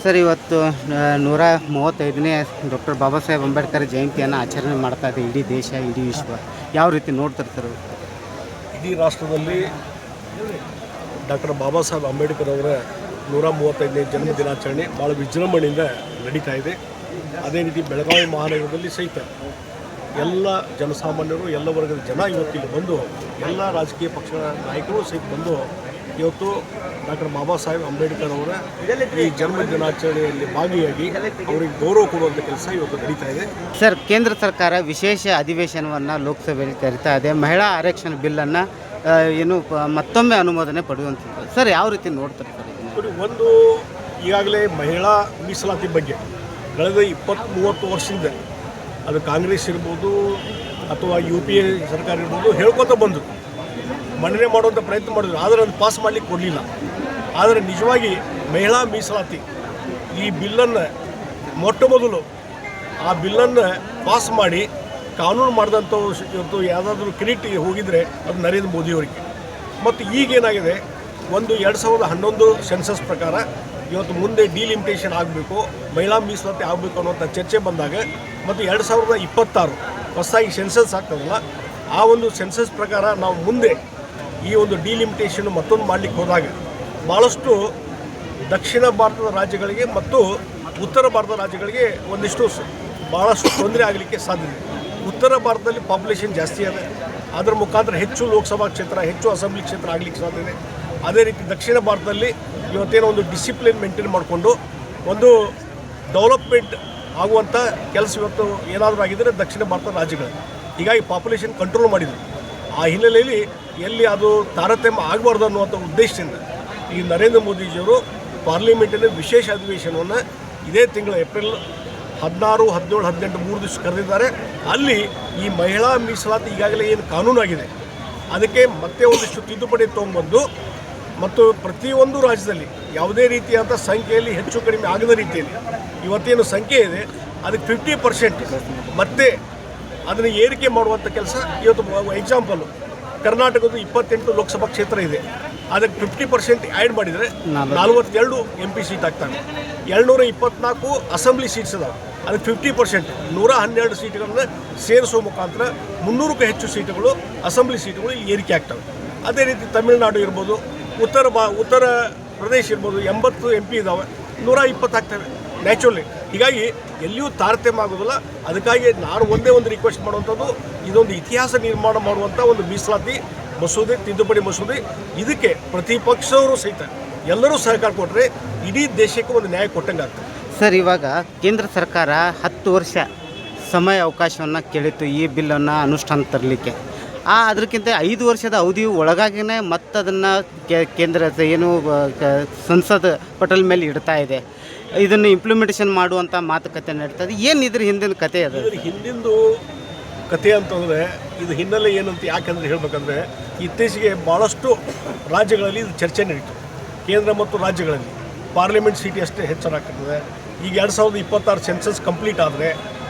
Sir ಇವತ್ತು 135ನೇ doctor Baba Saheb Ambedkar ಜಯಂತಿಯನ್ನು ಆಚರಣೆ ಮಾಡ್ತಾ ಇದೆ ಇಡೀ ದೇಶ, ಇಡೀ ವಿಶ್ವ. ಯಾವ ರೀತಿ ನೋಡ್ತಾರೆ ಸರ್? ಇಡೀ ರಾಷ್ಟ್ರದಲ್ಲಿ ಡಾಕ್ಟರ್ ಬಾಬಾ ಸಾಹೇಬ್ ಅಂಬೇಡ್ಕರ್ ಅವರ 135ನೇ ಜನ್ಮ ದಿನಾಚರಣೆ ಭಾಳ ವಿಜೃಂಭಣೆಯಿಂದ ನಡೀತಾ ಇದೆ. ಅದೇ ರೀತಿ ಬೆಳಗಾವಿ ಮಹಾನಗರದಲ್ಲಿ ಸಹಿತ ಎಲ್ಲ ಜನಸಾಮಾನ್ಯರು, ಎಲ್ಲ ವರ್ಗದ ಜನ ಇವತ್ತಿಲ್ಲಿ ಬಂದು, ಎಲ್ಲ ರಾಜಕೀಯ ಪಕ್ಷಗಳ ನಾಯಕರು ಸಹಿತ ಬಂದು ಇವತ್ತು ಡಾಕ್ಟರ್ ಬಾಬಾ ಸಾಹೇಬ್ ಅಂಬೇಡ್ಕರ್ ಅವರ ಈ ಜನ್ಮ ದಿನಾಚರಣೆಯಲ್ಲಿ ಭಾಗಿಯಾಗಿ ಅವರಿಗೆ ಗೌರವ ಕೊಡುವಂಥ ಕೆಲಸ ಇವತ್ತು ನಡೀತಾ ಇದೆ. ಸರ್, ಕೇಂದ್ರ ಸರ್ಕಾರ ವಿಶೇಷ ಅಧಿವೇಶನವನ್ನು ಲೋಕಸಭೆಯಲ್ಲಿ ಕರೀತಾ ಇದೆ. ಮಹಿಳಾ ಆರಕ್ಷಣ ಬಿಲ್ಲನ್ನು ಮತ್ತೊಮ್ಮೆ ಅನುಮೋದನೆ ಪಡೆಯುವಂಥದ್ದು. ಸರ್, ಯಾವ ರೀತಿ ನೋಡ್ತಾರೆ ಸರ್? ಒಂದು ಈಗಾಗಲೇ ಮಹಿಳಾ ಮೀಸಲಾತಿ ಬಗ್ಗೆ ಕಳೆದ 20-30 ವರ್ಷದಿಂದ ಅದು ಕಾಂಗ್ರೆಸ್ ಇರ್ಬೋದು ಅಥವಾ UPA ಸರ್ಕಾರ ಇರ್ಬೋದು ಹೇಳ್ಕೊತ ಬಂದರು, ಮಂಡನೆ ಮಾಡುವಂಥ ಪ್ರಯತ್ನ ಮಾಡಿದ್ರು. ಆದರೆ ಅದು ಪಾಸ್ ಮಾಡಲಿಕ್ಕೆ ಕೊಡಲಿಲ್ಲ. ಆದರೆ ನಿಜವಾಗಿ ಮಹಿಳಾ ಮೀಸಲಾತಿ ಈ ಬಿಲ್ಲನ್ನು ಮೊಟ್ಟ ಮೊದಲು ಆ ಬಿಲ್ಲನ್ನು ಪಾಸ್ ಮಾಡಿ ಕಾನೂನು ಮಾಡಿದಂಥವು ಇವತ್ತು ಯಾವುದಾದ್ರೂ ಕಿರೀಟಿಗೆ ಹೋಗಿದರೆ ಅದು ನರೇಂದ್ರ ಮೋದಿಯವರಿಗೆ. ಮತ್ತು ಈಗೇನಾಗಿದೆ, 2011 ಸೆನ್ಸಸ್ ಪ್ರಕಾರ ಇವತ್ತು ಮುಂದೆ ಡಿಲಿಮಿಟೇಷನ್ ಆಗಬೇಕು, ಮಹಿಳಾ ಮೀಸಲಾತಿ ಆಗಬೇಕು ಅನ್ನೋಂಥ ಚರ್ಚೆ ಬಂದಾಗ ಮತ್ತು 2026 ಹೊಸದಾಗಿ ಸೆನ್ಸಸ್ ಆಗ್ತದಲ್ಲ, ಆ ಒಂದು ಸೆನ್ಸಸ್ ಪ್ರಕಾರ ನಾವು ಮುಂದೆ ಈ ಒಂದು ಡಿಲಿಮಿಟೇಷನ್ ಮತ್ತೊಂದು ಮಾಡಲಿಕ್ಕೆ ಹೋದಾಗ ಭಾಳಷ್ಟು ದಕ್ಷಿಣ ಭಾರತದ ರಾಜ್ಯಗಳಿಗೆ ಮತ್ತು ಉತ್ತರ ಭಾರತದ ರಾಜ್ಯಗಳಿಗೆ ಭಾಳಷ್ಟು ತೊಂದರೆ ಆಗಲಿಕ್ಕೆ ಸಾಧ್ಯತೆ. ಉತ್ತರ ಭಾರತದಲ್ಲಿ ಪಾಪ್ಯುಲೇಷನ್ ಜಾಸ್ತಿ ಇದೆ, ಅದರ ಮುಖಾಂತರ ಹೆಚ್ಚು ಲೋಕಸಭಾ ಕ್ಷೇತ್ರ, ಹೆಚ್ಚು ಅಸೆಂಬ್ಲಿ ಕ್ಷೇತ್ರ ಆಗಲಿಕ್ಕೆ ಸಾಧ್ಯತೆ. ಅದೇ ರೀತಿ ದಕ್ಷಿಣ ಭಾರತದಲ್ಲಿ ಇವತ್ತೇನೋ ಒಂದು ಡಿಸಿಪ್ಲಿನ್ ಮೇಂಟೈನ್ ಮಾಡಿಕೊಂಡು ಒಂದು ಡೆವಲಪ್ಮೆಂಟ್ ಆಗುವಂಥ ಕೆಲಸ ಇವತ್ತು ಏನಾದರೂ ಆಗಿದ್ದರೆ ದಕ್ಷಿಣ ಭಾರತದ ರಾಜ್ಯಗಳು. ಹೀಗಾಗಿ ಪಾಪ್ಯುಲೇಷನ್ ಕಂಟ್ರೋಲ್ ಮಾಡಿದರು. ಆ ಹಿನ್ನೆಲೆಯಲ್ಲಿ ಎಲ್ಲಿ ಅದು ತಾರತಮ್ಯ ಆಗಬಾರ್ದು ಅನ್ನುವಂಥ ಉದ್ದೇಶದಿಂದ ಈ ನರೇಂದ್ರ ಮೋದಿಜಿಯವರು ಪಾರ್ಲಿಮೆಂಟಿನ ವಿಶೇಷ ಅಧಿವೇಶನವನ್ನು ಇದೇ ತಿಂಗಳ ಏಪ್ರಿಲ್ 16, 17, 18 3 ದಿವಸ ಕರೆದಿದ್ದಾರೆ. ಅಲ್ಲಿ ಈ ಮಹಿಳಾ ಮೀಸಲಾತಿ ಈಗಾಗಲೇ ಏನು ಕಾನೂನಾಗಿದೆ ಅದಕ್ಕೆ ಮತ್ತೆ ಒಂದಿಷ್ಟು ತಿದ್ದುಪಡಿ ತೊಗೊಂಬಂದು ಮತ್ತು ಪ್ರತಿಯೊಂದು ರಾಜ್ಯದಲ್ಲಿ ಯಾವುದೇ ರೀತಿಯಾದ ಸಂಖ್ಯೆಯಲ್ಲಿ ಹೆಚ್ಚು ಕಡಿಮೆ ಆಗದ ರೀತಿಯಲ್ಲಿ ಇವತ್ತೇನು ಸಂಖ್ಯೆ ಇದೆ ಅದಕ್ಕೆ 50% ಮತ್ತೆ ಅದನ್ನು ಏರಿಕೆ ಮಾಡುವಂಥ ಕೆಲಸ ಇವತ್ತು. ಎಕ್ಸಾಂಪಲು, ಕರ್ನಾಟಕದ 28 ಲೋಕಸಭಾ ಕ್ಷೇತ್ರ ಇದೆ, ಅದಕ್ಕೆ 50% ಆ್ಯಡ್ ಮಾಡಿದರೆ 42 MP ಸೀಟ್ ಆಗ್ತವೆ. 224 ಅಸೆಂಬ್ಲಿ ಸೀಟ್ಸ್ ಇದಾವೆ, ಅದಕ್ಕೆ 50% 112 ಸೀಟ್ಗಳನ್ನು ಸೇರಿಸುವ ಮುಖಾಂತರ 300ಕ್ಕೂ ಹೆಚ್ಚು ಸೀಟುಗಳು ಅಸೆಂಬ್ಲಿ ಸೀಟುಗಳು ಏರಿಕೆ ಆಗ್ತವೆ. ಅದೇ ರೀತಿ ತಮಿಳುನಾಡು ಇರ್ಬೋದು, ಉತ್ತರ ಪ್ರದೇಶ ಇರ್ಬೋದು, 80 MP ಇದ್ದಾವೆ, 120 ಆಗ್ತವೆ ನ್ಯಾಚುರಲಿ. ಹೀಗಾಗಿ ಎಲ್ಲಿಯೂ ತಾರತಮ್ಯ ಆಗೋದಿಲ್ಲ. ಅದಕ್ಕಾಗಿ ನಾನು ಒಂದೇ ಒಂದು ರಿಕ್ವೆಸ್ಟ್ ಮಾಡುವಂಥದ್ದು, ಇದೊಂದು ಇತಿಹಾಸ ನಿರ್ಮಾಣ ಮಾಡುವಂಥ ಒಂದು ಮೀಸಲಾತಿ ಮಸೂದೆ, ತಿದ್ದುಪಡಿ ಮಸೂದೆ. ಇದಕ್ಕೆ ಪ್ರತಿಪಕ್ಷವರು ಸಹಿತ ಎಲ್ಲರೂ ಸಹಕಾರ ಕೊಟ್ಟರೆ ಇಡೀ ದೇಶಕ್ಕೆ ಒಂದು ನ್ಯಾಯ ಕೊಟ್ಟಂಗೆ ಆಗ್ತದೆ. ಸರ್, ಇವಾಗ ಕೇಂದ್ರ ಸರ್ಕಾರ 10 ವರ್ಷ ಸಮಯ ಅವಕಾಶವನ್ನು ಕೇಳಿತ್ತು ಈ ಬಿಲ್ಲನ್ನು ಅನುಷ್ಠಾನ ತರಲಿಕ್ಕೆ. ಅದಕ್ಕಿಂತ 5 ವರ್ಷದ ಅವಧಿಯು ಒಳಗಾಗಿನೇ ಮತ್ತದನ್ನು ಕೇಂದ್ರ ಸಂಸತ್ ಪಟಲ್ ಮೇಲೆ ಇಡ್ತಾ ಇದೆ. ಇದನ್ನು ಇಂಪ್ಲಿಮೆಂಟೇಷನ್ ಮಾಡುವಂಥ ಮಾತುಕತೆ ನಡೀತದೆ. ಏನು ಇದ್ರ ಹಿಂದಿನ ಕತೆ ಅದು? ಇದ್ರ ಹಿಂದಿಂದು ಕತೆ ಅಂತಂದರೆ ಇದು ಹಿನ್ನೆಲೆ ಏನಂತ ಯಾಕೆಂದರೆ ಹೇಳಬೇಕಂದ್ರೆ, ಇತ್ತೀಚೆಗೆ ಭಾಳಷ್ಟು ರಾಜ್ಯಗಳಲ್ಲಿ ಇದು ಚರ್ಚೆ ನಡೀತು. ಕೇಂದ್ರ ಮತ್ತು ರಾಜ್ಯಗಳಲ್ಲಿ ಪಾರ್ಲಿಮೆಂಟ್ ಸೀಟ್ ಅಷ್ಟೇ ಹೆಚ್ಚಾಗ್ತದೆ. ಈಗ 2026 ಸೆನ್ಸಸ್ ಕಂಪ್ಲೀಟ್ ಆದರೆ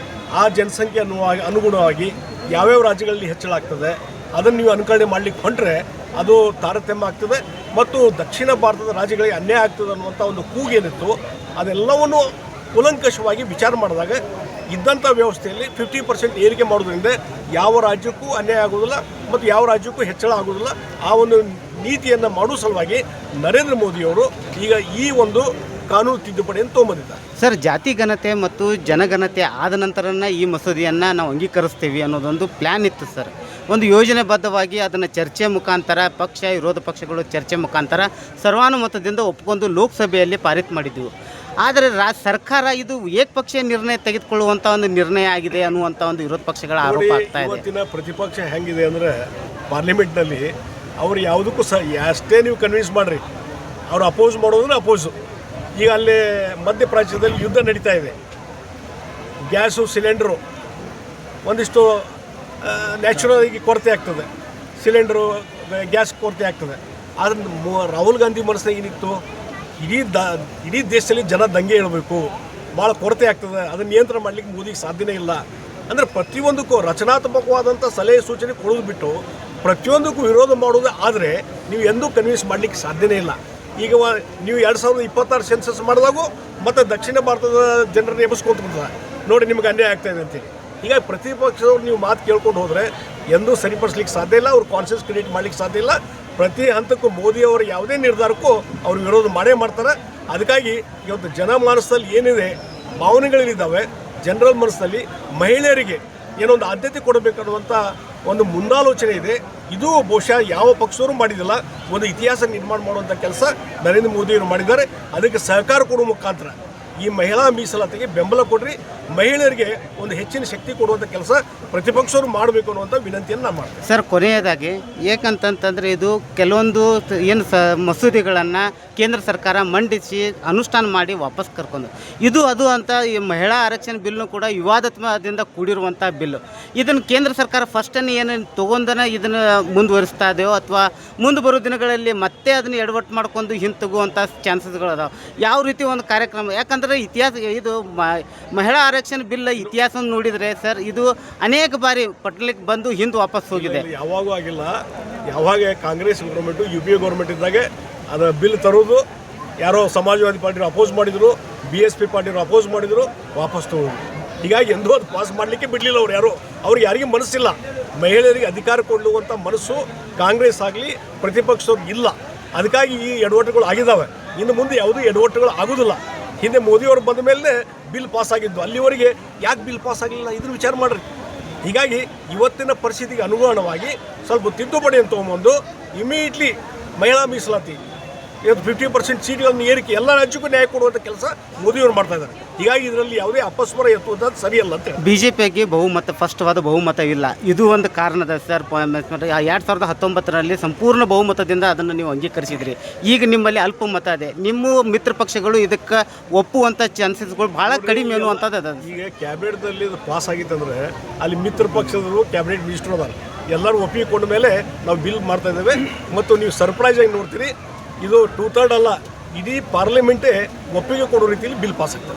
ಆ ಜನಸಂಖ್ಯೆ ಅನುಗುಣವಾಗಿ ಯಾವ್ಯಾವ ರಾಜ್ಯಗಳಲ್ಲಿ ಹೆಚ್ಚಳ ಆಗ್ತದೆ ಅದನ್ನು ನೀವು ಅನುಕರಣೆ ಮಾಡಲಿಕ್ಕೆ ಹೊಂಟ್ರೆ ಅದು ತಾರತಮ್ಯ ಆಗ್ತದೆ ಮತ್ತು ದಕ್ಷಿಣ ಭಾರತದ ರಾಜ್ಯಗಳಿಗೆ ಅನ್ಯಾಯ ಆಗ್ತದೆ ಅನ್ನುವಂಥ ಒಂದು ಕೂಗೇನಿತ್ತು ಅದೆಲ್ಲವನ್ನು ಕೂಲಂಕಷವಾಗಿ ವಿಚಾರ ಮಾಡಿದಾಗ ಇದ್ದಂಥ ವ್ಯವಸ್ಥೆಯಲ್ಲಿ 50% ಏರಿಕೆ ಮಾಡೋದ್ರಿಂದ ಯಾವ ರಾಜ್ಯಕ್ಕೂ ಅನ್ಯಾಯ ಆಗೋದಿಲ್ಲ ಮತ್ತು ಯಾವ ರಾಜ್ಯಕ್ಕೂ ಹೆಚ್ಚಳ ಆಗೋದಿಲ್ಲ. ಆ ಒಂದು ನೀತಿಯನ್ನು ಮಾಡೋ ಸಲುವಾಗಿ ನರೇಂದ್ರ ಮೋದಿಯವರು ಈಗ ಈ ಒಂದು ಕಾನೂನು ತಿದ್ದುಪಡಿಯನ್ನು ತೊಗೊಂಬಂದಿದ್ದಾರೆ. ಸರ್, ಜಾತಿ ಗಣತೆ ಮತ್ತು ಜನಗಣತೆ ಆದ ನಂತರನೇ ಈ ಮಸೂದೆಯನ್ನು ನಾವು ಅಂಗೀಕರಿಸ್ತೀವಿ ಅನ್ನೋದೊಂದು ಪ್ಲ್ಯಾನ್ ಇತ್ತು ಸರ್. ಒಂದು ಯೋಜನೆಬದ್ಧವಾಗಿ ಅದನ್ನು ಚರ್ಚೆ ಮುಖಾಂತರ ವಿರೋಧ ಪಕ್ಷಗಳು ಚರ್ಚೆ ಮುಖಾಂತರ ಸರ್ವಾನುಮತದಿಂದ ಒಪ್ಪಿಕೊಂಡು ಲೋಕಸಭೆಯಲ್ಲಿ ಪಾರಿತ ಮಾಡಿದ್ದೆವು. ಆದರೆ ಸರ್ಕಾರ ಇದು ಏಕಪಕ್ಷೀಯ ನಿರ್ಣಯ ತೆಗೆದುಕೊಳ್ಳುವಂಥ ಒಂದು ನಿರ್ಣಯ ಆಗಿದೆ ಅನ್ನುವಂಥ ಒಂದು ವಿರೋಧ ಪಕ್ಷಗಳ ಆರೋಪ ಆಗ್ತಾ ಇದೆ. ಇವತ್ತಿನ ಪ್ರತಿಪಕ್ಷ ಹೆಂಗಿದೆ ಅಂದರೆ ಪಾರ್ಲಿಮೆಂಟ್ನಲ್ಲಿ ಅವರು ಯಾವುದಕ್ಕೂ ಅಷ್ಟೇ ನೀವು ಕನ್ವಿನ್ಸ್ ಮಾಡಿರಿ, ಅವರು ಅಪೋಸ್ ಮಾಡೋದ್ರೆ ಅಪೋಸು. ಈಗ ಅಲ್ಲಿ ಮಧ್ಯಪ್ರಾಚ್ಯದಲ್ಲಿ ಯುದ್ಧ ನಡೀತಾ ಇದೆ. ಗ್ಯಾಸು ಸಿಲಿಂಡ್ರು ಒಂದಿಷ್ಟು ನ್ಯಾಚುರಲ್ ಆಗಿ ಕೊರತೆ ಆಗ್ತದೆ, ಸಿಲಿಂಡ್ರು ಗ್ಯಾಸ್ ಕೊರತೆ ಆಗ್ತದೆ. ಆದರೆ ರಾಹುಲ್ ಗಾಂಧಿ ಮನಸ್ಸಿನಾಗ ಏನಿತ್ತು, ಇಡೀ ದೇಶದಲ್ಲಿ ಜನ ದಂಗೆ ಹೇಳಬೇಕು, ಭಾಳ ಕೊರತೆ ಆಗ್ತದೆ, ಅದನ್ನು ನಿಯಂತ್ರಣ ಮಾಡಲಿಕ್ಕೆ ಮೋದಿಗೆ ಸಾಧ್ಯನೇ ಇಲ್ಲ. ಅಂದರೆ ಪ್ರತಿಯೊಂದಕ್ಕೂ ರಚನಾತ್ಮಕವಾದಂಥ ಸಲಹೆ ಸೂಚನೆ ಕೊಡೋದು ಬಿಟ್ಟು ಪ್ರತಿಯೊಂದಕ್ಕೂ ವಿರೋಧ ಮಾಡೋದು ಆದರೆ ನೀವು ಎಂದೂ ಕನ್ವಿನ್ಸ್ ಮಾಡಲಿಕ್ಕೆ ಸಾಧ್ಯನೇ ಇಲ್ಲ. ಈಗ ನೀವು 2026 ಸೆನ್ಸಸ್ ಮಾಡಿದಾಗೂ ಮತ್ತು ದಕ್ಷಿಣ ಭಾರತದ ಜನರನ್ನ ಎಬ್ಬಿಸ್ಕೊಂತ ಬಂದ ನೋಡಿ ನಿಮ್ಗೆ ಅನ್ಯಾಯ ಆಗ್ತಾ ಇದೆ ಅಂತೇಳಿ. ಹೀಗಾಗಿ ಪ್ರತಿಪಕ್ಷದವ್ರು ನೀವು ಮಾತು ಕೇಳ್ಕೊಂಡು ಹೋದರೆ ಎಂದೂ ಸರಿಪಡಿಸ್ಲಿಕ್ಕೆ ಸಾಧ್ಯ ಇಲ್ಲ, ಅವ್ರು ಕಾನ್ಷಿಯಸ್ ಕ್ರಿಯೇಟ್ ಮಾಡ್ಲಿಕ್ಕೆ ಸಾಧ್ಯ ಇಲ್ಲ. ಪ್ರತಿ ಹಂತಕ್ಕೂ ಮೋದಿಯವರ ಯಾವುದೇ ನಿರ್ಧಾರಕ್ಕೂ ಅವ್ರು ವಿರೋಧ ಮಾಡೇ ಮಾಡ್ತಾರೆ. ಅದಕ್ಕಾಗಿ ಇವತ್ತು ಜನಮಾನಸದಲ್ಲಿ ಏನಿದೆ ಭಾವನೆಗಳಿದ್ದಾವೆ, ಜನರಲ್ ಮನಸ್ಸಿನಲ್ಲಿ ಮಹಿಳೆಯರಿಗೆ ಏನೊಂದು ಆದ್ಯತೆ ಕೊಡಬೇಕನ್ನುವಂಥ ಒಂದು ಮುಂದಾಲೋಚನೆ ಇದೆ. ಇದು ಬಹುಶಃ ಯಾವ ಪಕ್ಷದವರು ಮಾಡಿದಿಲ್ಲ. ಒಂದು ಇತಿಹಾಸ ನಿರ್ಮಾಣ ಮಾಡುವಂಥ ಕೆಲಸ ನರೇಂದ್ರ ಮೋದಿಯವರು ಮಾಡಿದ್ದಾರೆ. ಅದಕ್ಕೆ ಸಹಕಾರ ಕೊಡುವ ಮುಖಾಂತರ ಈ ಮಹಿಳಾ ಮೀಸಲಾತಿಗೆ ಬೆಂಬಲ ಕೊಡ್ರಿ, ಮಹಿಳೆಯರಿಗೆ ಒಂದು ಹೆಚ್ಚಿನ ಶಕ್ತಿ ಕೊಡುವಂಥ ಕೆಲಸ ಪ್ರತಿಪಕ್ಷವರು ಮಾಡಬೇಕು ಅನ್ನುವಂಥ ವಿನಂತಿಯನ್ನು ನಾನು ಮಾಡ್ತೀನಿ. ಸರ್, ಕೊನೆಯದಾಗಿ ಏಕಂತಂತಂದರೆ ಇದು ಕೆಲವೊಂದು ಏನು ಮಸೂದೆಗಳನ್ನು ಕೇಂದ್ರ ಸರ್ಕಾರ ಮಂಡಿಸಿ ಅನುಷ್ಠಾನ ಮಾಡಿ ವಾಪಸ್ ಕರ್ಕೊಂಡು ಇದು ಅದು ಅಂತ ಈ ಮಹಿಳಾ ಆರಕ್ಷಣ ಬಿಲ್ನು ಕೂಡ ವಿವಾದಾತ್ಮಕದಿಂದ ಕೂಡಿರುವಂಥ ಬಿಲ್ಲು. ಇದನ್ನು ಕೇಂದ್ರ ಸರ್ಕಾರ ಫಸ್ಟನ್ನು ಏನು ತೊಗೊಂಡನ ಇದನ್ನು ಮುಂದುವರಿಸ್ತಾ ಇದೆಯೋ ಅಥವಾ ಮುಂದೆ ಬರೋ ದಿನಗಳಲ್ಲಿ ಮತ್ತೆ ಅದನ್ನು ಎಡವಟ್ಟು ಮಾಡ್ಕೊಂಡು ಹಿಂತಗುವಂಥ ಚಾನ್ಸಸ್ಗಳದಾವೆ. ಯಾವ ರೀತಿ ಒಂದು ಕಾರ್ಯಕ್ರಮ, ಯಾಕಂದರೆ ಇತಿಹಾಸ ಇದು ಮಹಿಳಾ ಆರಕ್ಷಣ ಬಿಲ್ ಇತಿಹಾಸವನ್ನು ನೋಡಿದರೆ ಸರ್ ಇದು ಅನೇಕ ಬಾರಿ ಪಟ್ಲಿಕ್ಕೆ ಬಂದು ಹಿಂದೆ ವಾಪಸ್ ಹೋಗಿದೆ. ಯಾವಾಗೂ ಆಗಿಲ್ಲ. ಯಾವಾಗ ಕಾಂಗ್ರೆಸ್ ಗೌರ್ಮೆಂಟು UPA ಗೌರ್ಮೆಂಟ್ ಇದ್ದಾಗೆ ಅದು ಬಿಲ್ ತರೋದು, ಯಾರೋ ಸಮಾಜವಾದಿ ಪಾರ್ಟಿರು ಅಪೋಸ್ ಮಾಡಿದರು, BSP ಪಾರ್ಟಿರು ಅಪೋಸ್ ಮಾಡಿದರು, ವಾಪಸ್ ತಗೋದು. ಹೀಗಾಗಿ ಎಂದೂ ಅದು ಪಾಸ್ ಮಾಡಲಿಕ್ಕೆ ಬಿಡಲಿಲ್ಲ ಅವ್ರು ಅವ್ರಿಗೆ ಯಾರಿಗೂ ಮನಸ್ಸಿಲ್ಲ. ಮಹಿಳೆಯರಿಗೆ ಅಧಿಕಾರ ಕೊಡುವಂಥ ಮನಸ್ಸು ಕಾಂಗ್ರೆಸ್ ಆಗಲಿ ಪ್ರತಿಪಕ್ಷದವ್ರಿಗೆ ಇಲ್ಲ. ಅದಕ್ಕಾಗಿ ಈ ಎಡವಟ್ಟುಗಳು ಆಗಿದ್ದಾವೆ. ಇನ್ನು ಮುಂದೆ ಯಾವುದೂ ಎಡವಟ್ಟುಗಳು ಆಗೋದಿಲ್ಲ. ಹಿಂದೆ ಮೋದಿಯವರು ಬಂದ ಮೇಲೆ ಬಿಲ್ ಪಾಸ್ ಆಗಿದ್ದು, ಅಲ್ಲಿವರೆಗೆ ಯಾಕೆ ಬಿಲ್ ಪಾಸ್ ಆಗಲಿಲ್ಲ ಇದ್ರ ವಿಚಾರ ಮಾಡಿರಿ. ಹೀಗಾಗಿ ಇವತ್ತಿನ ಪರಿಸ್ಥಿತಿಗೆ ಅನುಗುಣವಾಗಿ ಸ್ವಲ್ಪ ತಿದ್ದುಪಡಿಯನ್ನು ತೊಗೊಂಬಂದು ಇಮಿಡಿಯೇಟ್ಲಿ ಮಹಿಳಾ ಮೀಸಲಾತಿ 50% ಸೀಟ್ಗಳನ್ನು ಏರಿಕೆ ಎಲ್ಲ ರಾಜ್ಯಕ್ಕೂ ನ್ಯಾಯ ಕೊಡುವಂಥ ಕೆಲಸ ಮೋದಿಯವರು ಮಾಡ್ತಾ ಇದ್ದಾರೆ. ಹೀಗಾಗಿ ಇದರಲ್ಲಿ ಯಾವುದೇ ಅಪಸ್ವರ ಎತ್ತುವುದು ಸರಿಯಲ್ಲ ಅಂತ BJPಗೆ ಬಹುಮತ ಸ್ಪಷ್ಟವಾದ ಬಹುಮತವಿಲ್ಲ. ಇದು ಒಂದು ಕಾರಣದ ಸರ್. 2019ರಲ್ಲಿ ಸಂಪೂರ್ಣ ಬಹುಮತದಿಂದ ಅದನ್ನು ನೀವು ಅಂಗೀಕರಿಸಿದ್ರಿ. ಈಗ ನಿಮ್ಮಲ್ಲಿ ಅಲ್ಪ ಮತ ಇದೆ. ನಿಮ್ಮ ಮಿತ್ರ ಪಕ್ಷಗಳು ಇದಕ್ಕೆ ಒಪ್ಪುವಂಥ ಚಾನ್ಸಸ್ಗಳು ಭಾಳ ಕಡಿಮೆ ಅನ್ನುವಂಥದ್ದು ಅದ. ಈಗ ಕ್ಯಾಬಿನೆಟ್ದಲ್ಲಿ ಇದು ಪಾಸ್ ಆಗಿತ್ತಂದರೆ ಅಲ್ಲಿ ಮಿತ್ರ ಪಕ್ಷದವರು ಕ್ಯಾಬಿನೆಟ್ ಮಿನಿಸ್ಟರ್ ಅದಾರ, ಎಲ್ಲರೂ ಒಪ್ಪಿಕೊಂಡ ಮೇಲೆ ನಾವು ಬಿಲ್ ಮಾಡ್ತಾ ಇದ್ದೇವೆ. ಮತ್ತು ನೀವು ಸರ್ಪ್ರೈಸ್ ಆಗಿ ನೋಡ್ತೀರಿ, ಇದು 2/3 ಅಲ್ಲ, ಇಡೀ ಪಾರ್ಲಿಮೆಂಟೇ ಒಪ್ಪಿಗೆ ಕೊಡೋ ರೀತಿಯಲ್ಲಿ ಬಿಲ್ ಪಾಸ್ ಆಗ್ತದೆ.